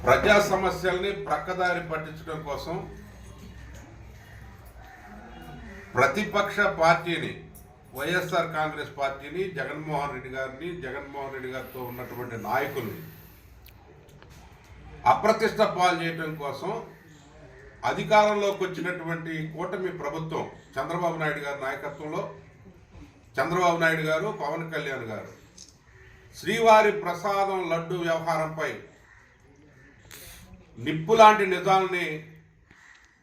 ప్రజా సమస్యల్ని ప్రక్కదారి పట్టించడం కోసం ప్రతిపక్ష పార్టీని వైఎస్ఆర్ కాంగ్రెస్ పార్టీని జగన్మోహన్ రెడ్డి గారితో ఉన్నటువంటి నాయకులు అప్రతిష్ట పాలు చేయడం కోసం అధికారంలోకి వచ్చినటువంటి కూటమి ప్రభుత్వం చంద్రబాబు నాయుడు గారి నాయకత్వంలో చంద్రబాబు నాయుడు గారు, పవన్ కళ్యాణ్ గారు శ్రీవారి ప్రసాదం లడ్డు వ్యవహారంపై నిప్పు లాంటి నిజాలని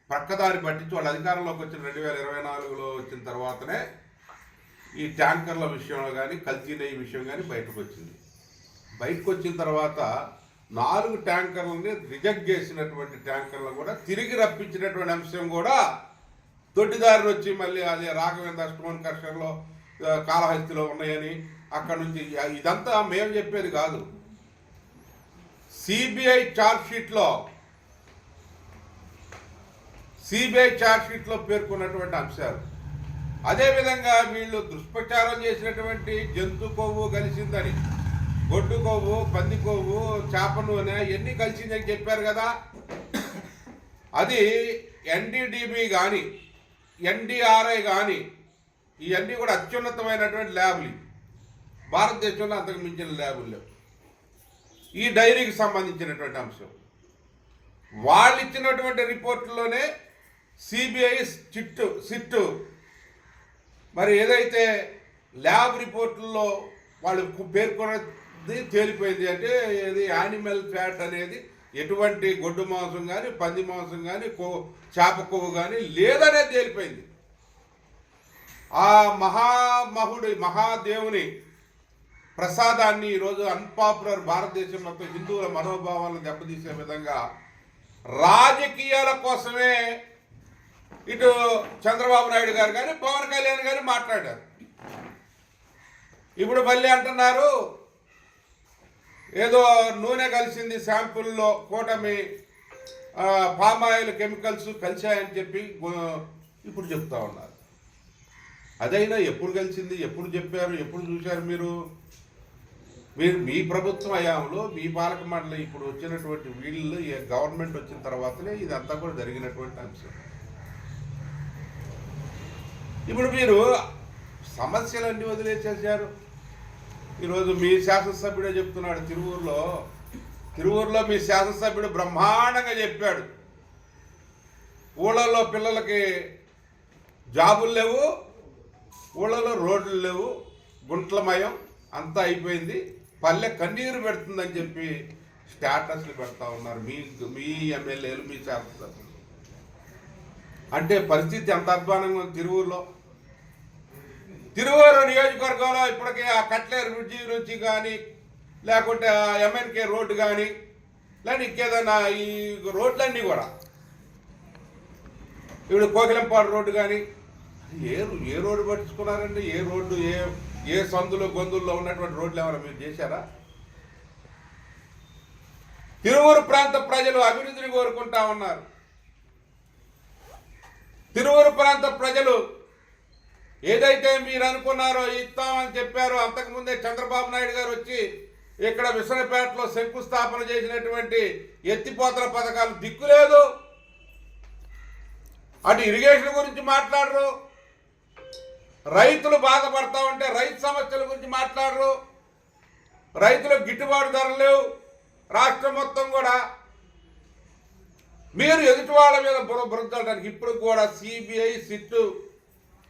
పక్కదారి పట్టించి వాళ్ళు అధికారంలోకి వచ్చిన 2024లో వచ్చిన తర్వాతనే ఈ ట్యాంకర్ల విషయంలో కానీ కల్తీ నెయ్యి విషయం కానీ బయటకు వచ్చింది. బయటకు వచ్చిన తర్వాత 4 ట్యాంకర్లని రిజెక్ట్ చేసినటువంటి ట్యాంకర్లు కూడా తిరిగి రప్పించినటువంటి అంశం కూడా దొడ్డిదారిని వచ్చి మళ్ళీ అదే రాఘవేంద్ర స్టోన్ కర్షన్లో కాళహస్తిలో ఉన్నాయని అక్కడ నుంచి ఇదంతా మేము చెప్పేది కాదు. సిబిఐ ఛార్జ్షీట్లో పేర్కొన్నటువంటి అంశాలు. అదేవిధంగా వీళ్ళు దుష్ప్రచారం చేసినటువంటి జంతు కొవ్వు కలిసిందని, గొడ్డు కొవ్వు, పంది కొవ్వు, చేప నూనె ఇవన్నీ కలిసిందని చెప్పారు కదా. అది ఎన్డీడీబీ కానీ ఎన్డీఆర్ఐ కానీ ఇవన్నీ కూడా అత్యున్నతమైనటువంటి ల్యాబులు. భారతదేశంలో అంతకు మించిన ల్యాబులు లేవు. ఈ డైరీకి సంబంధించినటువంటి అంశం వాళ్ళు ఇచ్చినటువంటి రిపోర్టులోనే సిబిఐ సిట్టు మరి ఏదైతే ల్యాబ్ రిపోర్టుల్లో వాళ్ళు పేర్కొన్నది తేలిపోయింది. అంటే ఇది యానిమల్ ఫ్యాట్ అనేది ఎటువంటి గొడ్డు మాంసం కానీ, పంది మాంసం కానీ, చేప కొవ్వు కానీ లేదనేది తేలిపోయింది. ఆ మహాదేవుని ప్రసాదాన్ని ఈరోజు అన్పాపులర్ భారతదేశం మొత్తం హిందువుల మనోభావాలను దెబ్బతీసే విధంగా రాజకీయాల కోసమే ఇటు చంద్రబాబు నాయుడు గారు కానీ, పవన్ కళ్యాణ్ గారు మాట్లాడారు. ఇప్పుడు మళ్ళీ అంటున్నారు ఏదో నూనె కలిసింది శాంపుల్లో, కూటమి పామాయిల్ కెమికల్స్ కలిశాయని చెప్పి ఇప్పుడు చెప్తా ఉన్నారు. అదైనా ఎప్పుడు కలిసింది, ఎప్పుడు చెప్పారు, ఎప్పుడు చూశారు మీరు మీ ప్రభుత్వం హయాంలో, మీ పాలక మండలి ఇప్పుడు వచ్చినటువంటి వీళ్ళు గవర్నమెంట్ వచ్చిన తర్వాతనే ఇదంతా కూడా జరిగినటువంటి అంశం. ఇప్పుడు మీరు సమస్యలన్నీ వదిలేసేసారు. ఈరోజు మీ శాసనసభ్యుడే చెప్తున్నాడు, తిరువూరులో మీ శాసనసభ్యుడు బ్రహ్మాండంగా చెప్పాడు. ఊళ్ళల్లో పిల్లలకి జాబులు లేవు, ఊళ్ళలో రోడ్లు లేవు, గుంట్లమయం అంతా అయిపోయింది, పల్లె కన్నీరు పెడుతుందని చెప్పి స్టేటస్లు పెడతా ఉన్నారు మీ ఎమ్మెల్యేలు, మీ శాసనసభ్యులు. అంటే పరిస్థితి ఎంత అధ్వానంగా ఉంది తిరువూరు నియోజకవర్గంలో. ఇప్పటికే ఆ కట్లేరు బ్రిడ్జి నుంచి కానీ, లేకుంటే ఎంఎన్కే రోడ్డు కానీ, లేదా ఇంకేదన్నా ఈ రోడ్లన్నీ కూడా, ఇప్పుడు కోకిలంపాడు రోడ్డు కానీ ఏ రోడ్డు పట్టించుకున్నారండి? ఏ రోడ్డు ఏ సందులో గొంతుల్లో ఉన్నటువంటి రోడ్లు ఏమైనా మీరు చేశారా? తిరువూరు ప్రాంత ప్రజలు అభివృద్ధిని కోరుకుంటా ఉన్నారు. తిరువూరు ప్రాంత ప్రజలు ఏదైతే మీరు అనుకున్నారో ఇస్తామని చెప్పారో, అంతకుముందే చంద్రబాబు నాయుడు గారు వచ్చి ఇక్కడ విసనపేటలో శంకుస్థాపన చేసినటువంటి ఎత్తిపోతల పథకాలు దిక్కులేదు. అటు ఇరిగేషన్ గురించి మాట్లాడరు, రైతులు బాధపడతా ఉంటే రైతు సమస్యల గురించి మాట్లాడరు, రైతులకు గిట్టుబాటు ధరలు లేవు రాష్ట్రం మొత్తం కూడా. మీరు ఎదుటి వాళ్ళ మీద బురదడానికి ఇప్పుడు కూడా సిబిఐ సిట్టు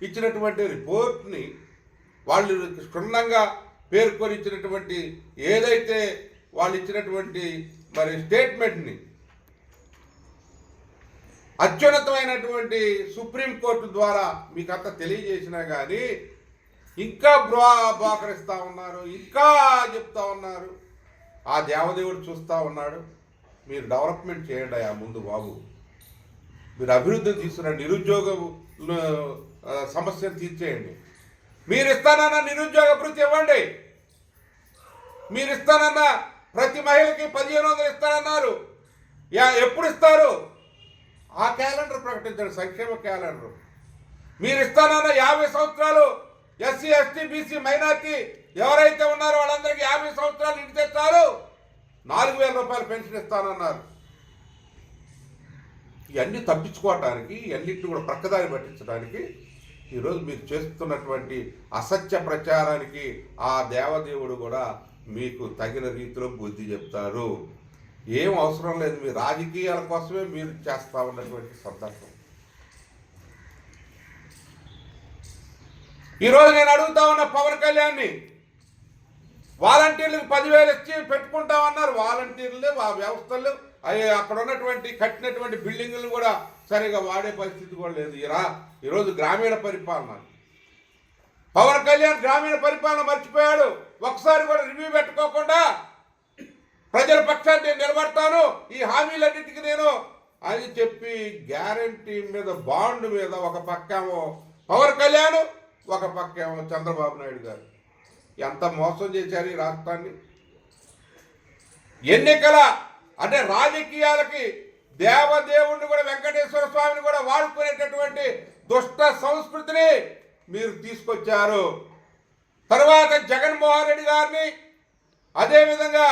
ఇచ్చినటువంటి రిపోర్ట్ని వాళ్ళు క్షుణ్ణంగా పేర్కొని ఇచ్చినటువంటి ఏదైతే వాళ్ళు ఇచ్చినటువంటి మరి స్టేట్మెంట్ని అత్యున్నతమైనటువంటి సుప్రీంకోర్టు ద్వారా మీకు అంతా తెలియజేసినా కానీ ఇంకా బాకరిస్తూ ఉన్నారు, ఇంకా చెప్తా ఉన్నారు. ఆ దేవదేవుడు చూస్తూ ఉన్నాడు. మీరు డెవలప్మెంట్ చేయండి ముందు బాబు, మీరు అభివృద్ధి తీసుకున్న నిరుద్యోగ సమస్యను తీర్చేయండి. మీరు ఇస్తానన్న నిరుద్యోగ భృతి ఇవ్వండి. మీరు ఇస్తానన్న ప్రతి మహిళకి 1500 ఇస్తానన్నారు. ఎప్పుడు ఇస్తారు? ఆ క్యాలెండర్ ప్రకటించండి, సంక్షేమ క్యాలెండర్. మీరు ఇస్తానన్న 50 సంవత్సరాలు ఎస్సీ ఎస్టీ బీసీ మైనార్టీ ఎవరైతే ఉన్నారో వాళ్ళందరికీ 50 సంవత్సరాలు ఇంటి తెచ్చారు. 4000 రూపాయలు పెన్షన్ ఇస్తానన్నారు. ఇవన్నీ తప్పించుకోవటానికి, ఇవన్నిటిని కూడా ప్రక్కదారి పట్టించడానికి ఈరోజు మీరు చేస్తున్నటువంటి అసత్య ప్రచారానికి ఆ దేవదేవుడు కూడా మీకు తగిన రీతిలో బుద్ధి చెప్తారు. ఏం అవసరం లేదు, మీ రాజకీయాల కోసమే మీరు చేస్తా ఉన్నటువంటి సందర్భం. ఈరోజు నేను అడుగుతా ఉన్న పవన్ కళ్యాణ్ని, వాలంటీర్లకు 10,000 ఇచ్చి పెట్టుకుంటామన్నారు. వాలంటీర్లు ఆ వ్యవస్థలు అక్కడ ఉన్నటువంటి కట్టినటువంటి బిల్డింగులు కూడా సరిగా వాడే పరిస్థితి కూడా లేదు. ఈరోజు గ్రామీణ పరిపాలన, పవన్ కళ్యాణ్ గ్రామీణ పరిపాలన మర్చిపోయాడు. ఒకసారి కూడా రివ్యూ పెట్టుకోకుండా ప్రజల పక్షాన్ని నేను నిలబడతాను, ఈ హామీలన్నిటికీ నేను అని చెప్పి గ్యారంటీ మీద, బాండ్ మీద ఒక పక్కేమో పవన్ కళ్యాణ్, ఒక పక్కేమో చంద్రబాబు నాయుడు గారు. ఎంత మోసం చేశారు ఈ రాష్ట్రాన్ని. ఎన్నికల అంటే రాజకీయాలకి దేవదేవుడిని కూడా, వెంకటేశ్వర స్వామిని కూడా వాడుకునేటటువంటి దుష్ట సంస్కృతిని మీరు తీసుకొచ్చారు. తర్వాత జగన్మోహన్ రెడ్డి గారిని, అదేవిధంగా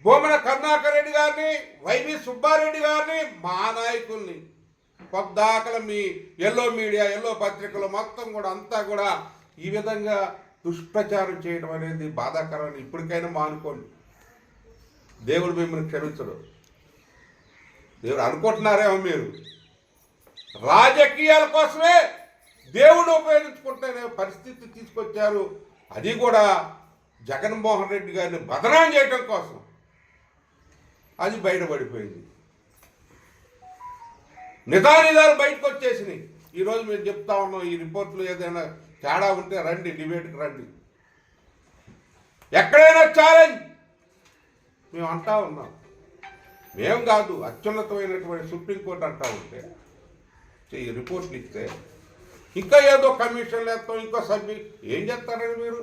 భూమన కరుణాకర్ రెడ్డి గారిని, వైవి సుబ్బారెడ్డి గారిని, మా నాయకుల్ని పొద్దాకల మీ ఎల్లో మీడియా, ఎల్లో పత్రికలు మొత్తం కూడా అంతా కూడా ఈ విధంగా దుష్ప్రచారం చేయడం అనేది బాధాకరమని ఇప్పటికైనా మానుకోండి. దేవుడు మిమ్మల్ని క్షమించడు. దేవుడు అనుకుంటున్నారేమో మీరు రాజకీయాల కోసమే దేవుడు ఉపయోగించుకుంటే పరిస్థితి తీసుకొచ్చారు. అది కూడా జగన్మోహన్ రెడ్డి గారిని బదనాం చేయడం కోసం. అది బయటపడిపోయింది. నిజాలు బయటకు వచ్చేసినాయి. ఈరోజు మేము చెప్తా ఉన్నాం, ఈ రిపోర్ట్లు ఏదైనా తేడా ఉంటే రండి, డిబేట్కి రండి, ఎక్కడైనా ఛాలెంజ్ మేము అంటా ఉన్నాం. మేము కాదు, అత్యున్నతమైనటువంటి సుప్రీంకోర్టు అంటా ఉంటే ఈ రిపోర్ట్లు ఇస్తే ఇంకా ఏదో కమిషన్ లేస్తాం, ఇంకో సభ్యు ఏం చేస్తారండి మీరు.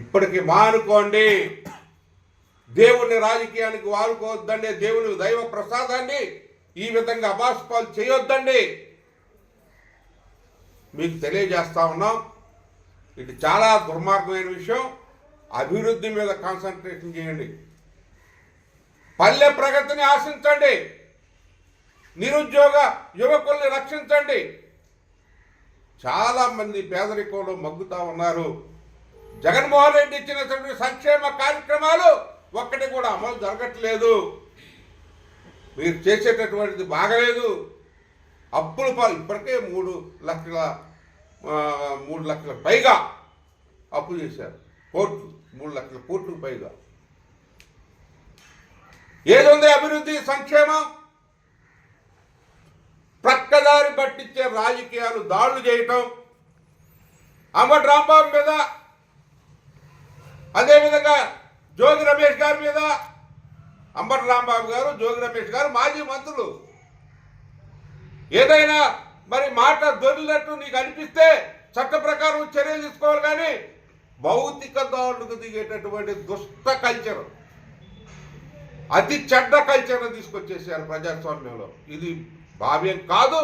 ఇప్పటికి మానుకోండి. దేవుని రాజకీయానికి వాడుకోవద్దండి. దేవుని దైవ ప్రసాదాన్ని ఈ విధంగా అబాస్పాలు చేయొద్దండి. మీకు తెలియజేస్తా ఉన్నాం. ఇది చాలా దుర్మార్గమైన విషయం. అభివృద్ధి మీద కాన్సన్ట్రేషన్ చేయండి. పల్లె ప్రగతిని ఆశించండి. నిరుద్యోగ యువకుల్ని రక్షించండి. చాలామంది పేదరికంలో మగ్గుతా ఉన్నారు. జగన్మోహన్ రెడ్డి ఇచ్చినటువంటి సంక్షేమ కార్యక్రమాలు ఒక్కటి కూడా అమలు జరగట్లేదు. మీరు చేసేటటువంటిది బాగలేదు. అప్పులు ఇప్పటికే 3 లక్షల పైగా అప్పు చేశారు. కోట్లు, 3 లక్షల కోట్లకు పైగా. ఏదుంది అభివృద్ధి, సంక్షేమం? ప్రక్కదారి పట్టించే రాజకీయాలు, దాడులు చేయటం, అంబటి రాంబాబు మీద, అదేవిధంగా జోగి రమేష్ గారి మీద. అంబటి రాంబాబు గారు, జోగి రమేష్ గారు మాజీ మంత్రులు. ఏదైనా మరి మాట దొరికినట్టు నీకు అనిపిస్తే చట్ట ప్రకారం చర్యలు తీసుకోవాలి. కానీ భౌతిక దాడులకు దిగేటటువంటి దుష్ట కల్చర్, అతి చెడ్డ కల్చర్ను తీసుకొచ్చేసారు ప్రజాస్వామ్యంలో. ఇది భావ్యం కాదు.